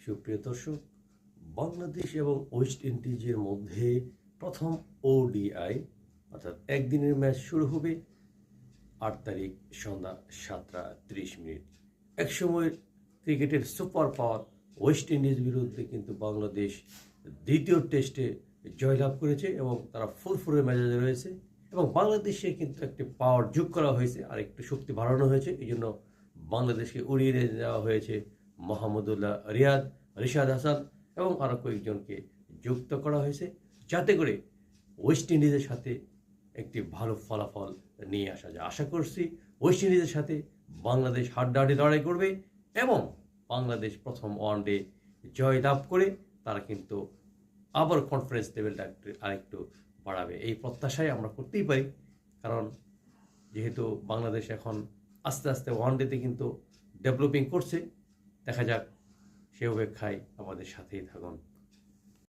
সুপ্রিয় দর্শক, বাংলাদেশ এবং ওয়েস্ট ইন্ডিজের মধ্যে প্রথম ওডিআই অর্থাৎ একদিনের ম্যাচ শুরু হবে ৮ তারিখ সন্ধ্যা ৭টা ৩০ মিনিট। একসময়ের ক্রিকেটের সুপার পাওয়ার ওয়েস্ট ইন্ডিজ বিরুদ্ধে কিন্তু বাংলাদেশ দ্বিতীয় টেস্টে জয়লাভ করেছে এবং তারা ফুরফুরে মেজাজে রয়েছে এবং বাংলাদেশে কিন্তু একটি পাওয়ার যোগ করা হয়েছে আর একটু শক্তি বাড়ানো হয়েছে। এই জন্য বাংলাদেশকে উড়িয়ে নিয়ে যাওয়া হয়েছে মোহাম্মদুল্লাহ রিয়াদ, রিশাদ হাসান এবং আরও কয়েকজনকে যুক্ত করা হয়েছে, যাতে করে ওয়েস্ট ইন্ডিজের সাথে একটি ভালো ফলাফল নিয়ে আসা যায়। আশা করছি ওয়েস্ট ইন্ডিজের সাথে বাংলাদেশ হাড্ডাহাড্ডি লড়াই করবে এবং বাংলাদেশ প্রথম ওয়ানডে জয় লাভ করে তারা কিন্তু আবার কনফারেন্স লেভেলটা আরেকটু বাড়াবে, এই প্রত্যাশাই আমরা করতেই পারি। কারণ যেহেতু বাংলাদেশ এখন আস্তে আস্তে ওয়ানডেতে কিন্তু ডেভেলপিং করছে, দেখা যাক সে অপেক্ষায় আমাদের সাথেই থাকুন।